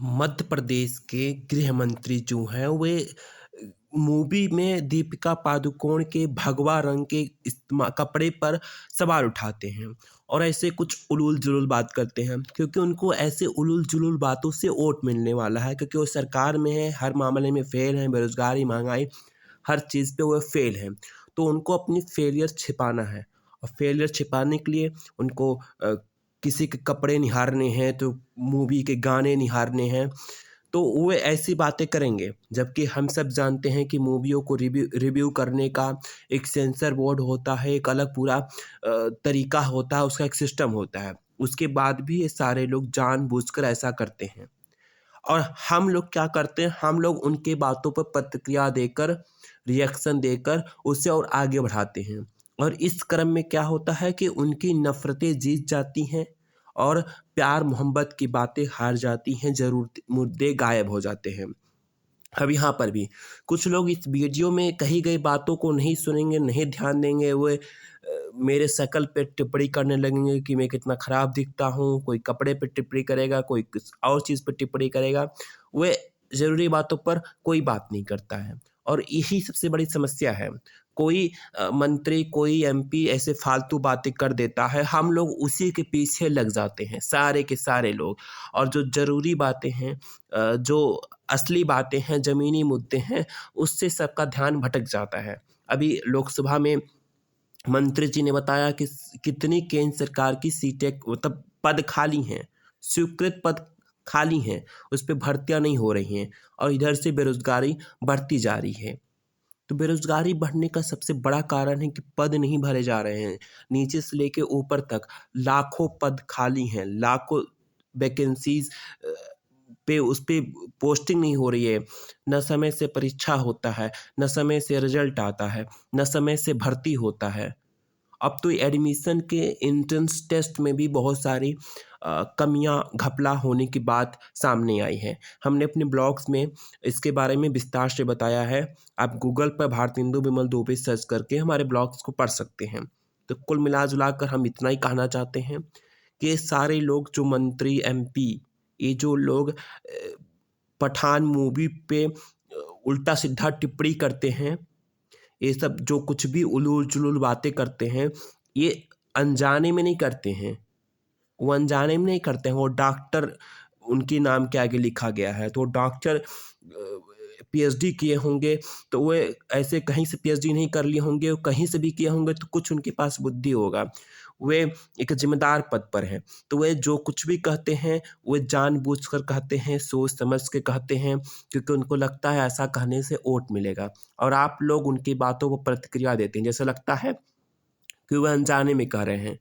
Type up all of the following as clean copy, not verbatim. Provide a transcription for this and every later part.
मध्य प्रदेश के गृह मंत्री जो हैं वे मूवी में दीपिका पादुकोण के भगवा रंग के कपड़े पर सवाल उठाते हैं और ऐसे कुछ उलूल जुलूल बात करते हैं क्योंकि उनको ऐसे उलूल जुलूल बातों से वोट मिलने वाला है क्योंकि वो सरकार में है, हर मामले में फेल है, बेरोजगारी, महंगाई, हर चीज़ पे वो फेल हैं। तो उनको अपनी फेलियर छिपाना है और फेलियर छिपाने के लिए उनको किसी के कपड़े निहारने हैं तो मूवी के गाने निहारने हैं, तो वो ऐसी बातें करेंगे। जबकि हम सब जानते हैं कि मूवियों को रिव्यू रिव्यू करने का एक सेंसर बोर्ड होता है, एक अलग पूरा तरीका होता है, उसका एक सिस्टम होता है। उसके बाद भी ये सारे लोग जानबूझकर ऐसा करते हैं। और हम लोग क्या करते हैं, हम लोग उनकी बातों पर प्रतिक्रिया देकर, रिएक्शन देकर उसे और आगे बढ़ाते हैं। और इस क्रम में क्या होता है कि उनकी नफ़रतें जीत जाती हैं और प्यार मोहब्बत की बातें हार जाती हैं, ज़रूरत मुद्दे गायब हो जाते हैं। अब यहाँ पर भी कुछ लोग इस वीडियो में कही गई बातों को नहीं सुनेंगे, नहीं ध्यान देंगे, वे मेरे शक्ल पे टिप्पणी करने लगेंगे कि मैं कितना खराब दिखता हूँ, कोई कपड़े पे टिप्पणी करेगा, कोई किस और चीज़ पे टिप्पणी करेगा। वे ज़रूरी बातों पर कोई बात नहीं करता है और यही सबसे बड़ी समस्या है। कोई मंत्री, कोई एमपी ऐसे फालतू बातें कर देता है, हम लोग उसी के पीछे लग जाते हैं, सारे के सारे लोग। और जो ज़रूरी बातें हैं, जो असली बातें हैं, ज़मीनी मुद्दे हैं, उससे सबका ध्यान भटक जाता है। अभी लोकसभा में मंत्री जी ने बताया कि कितनी केंद्र सरकार की सीटें मतलब पद खाली हैं, स्वीकृत पद खाली हैं, उस पे भर्तियाँ नहीं हो रही हैं और इधर से बेरोज़गारी बढ़ती जा रही है। तो बेरोज़गारी बढ़ने का सबसे बड़ा कारण है कि पद नहीं भरे जा रहे हैं। नीचे से लेके ऊपर तक लाखों पद खाली हैं, लाखों वैकेंसीज़ पे उस पे पोस्टिंग नहीं हो रही है। ना समय से परीक्षा होता है, ना समय से रिज़ल्ट आता है, ना समय से भर्ती होता है। अब तो एडमिशन के एंट्रेंस टेस्ट में भी बहुत सारी कमियां घपला होने की बात सामने आई है। हमने अपने ब्लॉग्स में इसके बारे में विस्तार से बताया है। आप गूगल पर भारतेंदु विमल दुबे सर्च करके हमारे ब्लॉग्स को पढ़ सकते हैं। तो कुल मिला जुला कर हम इतना ही कहना चाहते हैं कि ये सारे लोग जो मंत्री, एमपी, ये जो लोग पठान मूवी पे उल्टा सीधा टिप्पणी करते हैं, ये सब जो कुछ भी उलूल-जुलूल बातें करते हैं, ये अनजाने में नहीं करते हैं। वो अनजाने में नहीं करते हैं, वो डॉक्टर उनके नाम के आगे लिखा गया है, तो डॉक्टर पीएचडी किए होंगे, तो वे ऐसे कहीं से पीएचडी नहीं कर लिए होंगे, कहीं से भी किए होंगे तो कुछ उनके पास बुद्धि होगा। वे एक ज़िम्मेदार पद पर हैं, तो वे जो कुछ भी कहते हैं, वो जानबूझकर कहते हैं, सोच समझ के कहते हैं, क्योंकि उनको लगता है ऐसा कहने से वोट मिलेगा और आप लोग उनकी बातों को प्रतिक्रिया देते हैं। जैसे लगता है कि वह अनजाने में कह रहे हैं।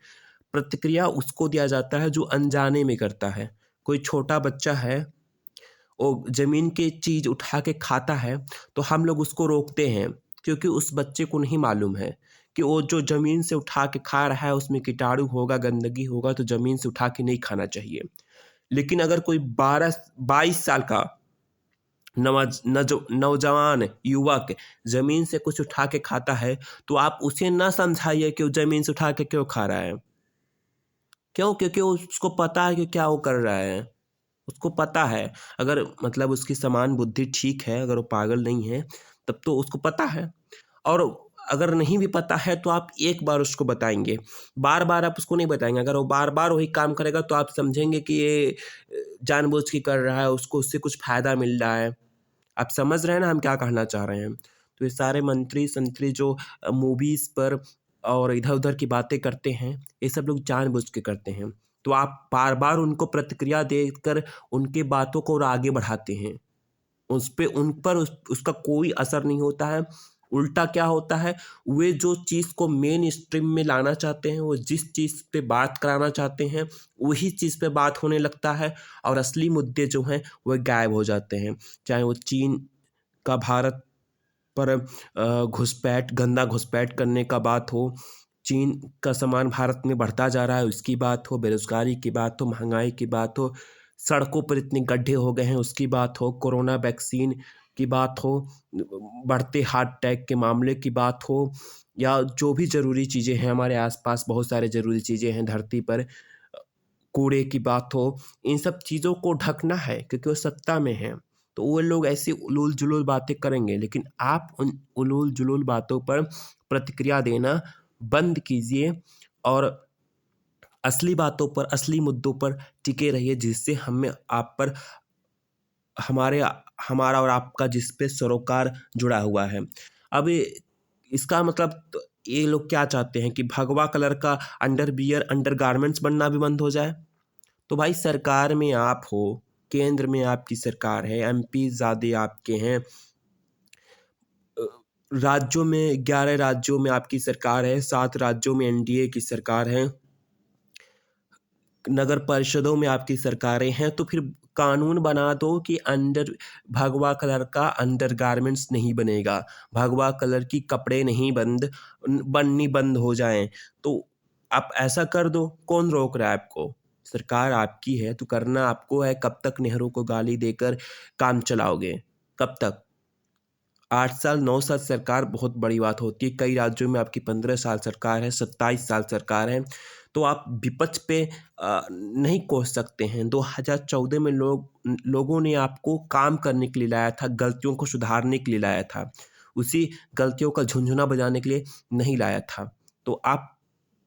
प्रतिक्रिया उसको दिया जाता है जो अनजाने में करता है। कोई छोटा बच्चा है, वो ज़मीन की चीज़ उठा के खाता है, तो हम लोग उसको रोकते हैं क्योंकि उस बच्चे को नहीं मालूम है कि वो जो ज़मीन से उठा के खा रहा है उसमें कीटाणु होगा, गंदगी होगा, तो ज़मीन से उठा के नहीं खाना चाहिए। लेकिन अगर कोई 12-22 साल का नौजवान युवक ज़मीन से कुछ उठा के खाता है, तो आप उसे ना समझाइए कि वो ज़मीन से उठा के क्यों खा रहा है। क्यों? क्योंकि उसको पता है कि क्या वो कर रहा है। उसको पता है, अगर मतलब उसकी समान बुद्धि ठीक है, अगर वो पागल नहीं है, तब तो उसको पता है। और अगर नहीं भी पता है तो आप एक बार उसको बताएँगे, बार-बार आप उसको नहीं बताएँगे। अगर वो बार-बार वही काम करेगा तो आप समझेंगे कि ये जानबूझ के कर रहा है, उसको उससे कुछ फ़ायदा मिल रहा है। आप समझ रहे हैं ना हम क्या कहना चाह रहे हैं? तो ये सारे मंत्री-संतरी जो मूवीज़ पर और इधर-उधर की बातें करते हैं, ये सब लोग जानबूझ के करते हैं। तो आप बार-बार उनको प्रतिक्रिया देकर उनकी बातों को और आगे बढ़ाते हैं। उन पर उसका कोई असर नहीं होता है। उल्टा क्या होता है, वे जो चीज़ को मेन स्ट्रीम में लाना चाहते हैं, वो जिस चीज़ पे बात कराना चाहते हैं, वही चीज़ पे बात होने लगता है और असली मुद्दे जो हैं, वह गायब हो जाते हैं। चाहे वो चीन का भारत पर घुसपैठ, गंदा घुसपैठ करने का बात हो, चीन का सामान भारत में बढ़ता जा रहा है उसकी बात हो, बेरोज़गारी की बात हो, महँगाई की बात हो, सड़कों पर इतने गड्ढे हो गए हैं उसकी बात हो, कोरोना वैक्सीन की बात हो, बढ़ते हार्ट अटैक के मामले की बात हो, या जो भी ज़रूरी चीज़ें हैं हमारे आस-पास बहुत सारे ज़रूरी चीज़ें हैं धरती पर। कूड़े की बात हो, इन सब चीज़ों को ढकना है क्योंकि वो सत्ता में हैं। तो वो लोग ऐसी उलूल-जुलूल बातें करेंगे, लेकिन आप उन उलूल-जुलूल बातों पर प्रतिक्रिया देना बंद कीजिए और असली बातों पर, असली मुद्दों पर टिके रहिए, जिससे हमें आप पर हमारे हमारा और आपका जिस पे सरोकार जुड़ा हुआ है। अब इसका मतलब ये लोग क्या चाहते हैं कि भगवा कलर का अंडरवियर, अंडरगारमेंट्स बनना भी बंद हो जाए? तो भाई सरकार में आप हो, केंद्र में आपकी सरकार है, एमपी ज़्यादा आपके हैं, अ, राज्यों में 11 राज्यों में आपकी सरकार है, 7 राज्यों में एनडीए की सरकार है, नगर परिषदों में आपकी सरकारें हैं, तो फिर कानून बना दो कि भगवा कलर का अंडरगारमेंट्स नहीं बनेगा, भगवा कलर की कपड़े नहीं बननी बंद हो जाएँ। तो आप ऐसा कर दो, कौन रोक रहा है आपको? सरकार आपकी है, तो करना आपको है। कब तक नेहरू को गाली देकर काम चलाओगे? कब तक? 8 साल, 9 साल सरकार बहुत बड़ी बात होती है। कई राज्यों में आपकी 15 साल सरकार है, 27 साल सरकार है। तो आप विपक्ष पे नहीं कोस सकते हैं। 2014 में लोगों ने आपको काम करने के लिए लाया था, गलतियों को सुधारने के लिए लाया था। उसी गलतियों का झुनझुना बजाने के लिए नहीं लाया था। तो आप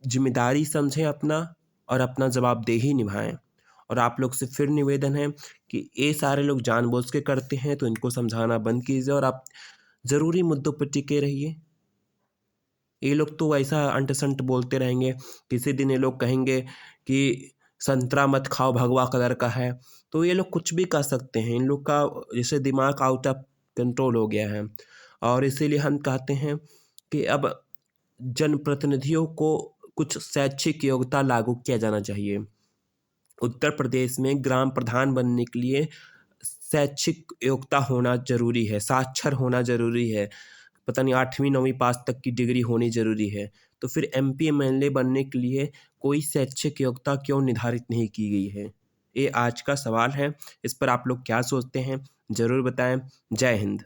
ज़िम्मेदारी समझें अपना और अपना जवाबदेही निभाएँ। और आप लोग से फिर निवेदन है कि ये सारे लोग जानबूझ के करते हैं, तो इनको समझाना बंद कीजिए और आप ज़रूरी मुद्दों पर टिके रहिए। ये लोग तो ऐसा अंट-शंट बोलते रहेंगे, किसी दिन ये लोग कहेंगे कि संतरा मत खाओ भगवा कलर का है, तो ये लोग कुछ भी कह सकते हैं। इन लोग का जैसे दिमाग आउट ऑफ कंट्रोल हो गया है और इसीलिए हम कहते हैं कि अब जनप्रतिनिधियों को कुछ शैक्षिक योग्यता लागू किया जाना चाहिए। उत्तर प्रदेश में ग्राम प्रधान बनने के लिए शैक्षिक योग्यता होना ज़रूरी है, साक्षर होना ज़रूरी है। पता नहीं 8वीं 9वीं पास तक की डिग्री होनी ज़रूरी है। तो फिर एमपी एमएलए बनने के लिए कोई शैक्षिक योग्यता क्यों निर्धारित नहीं की गई है? ये आज का सवाल है। इस पर आप लोग क्या सोचते हैं? ज़रूर बताएँ। जय हिंद।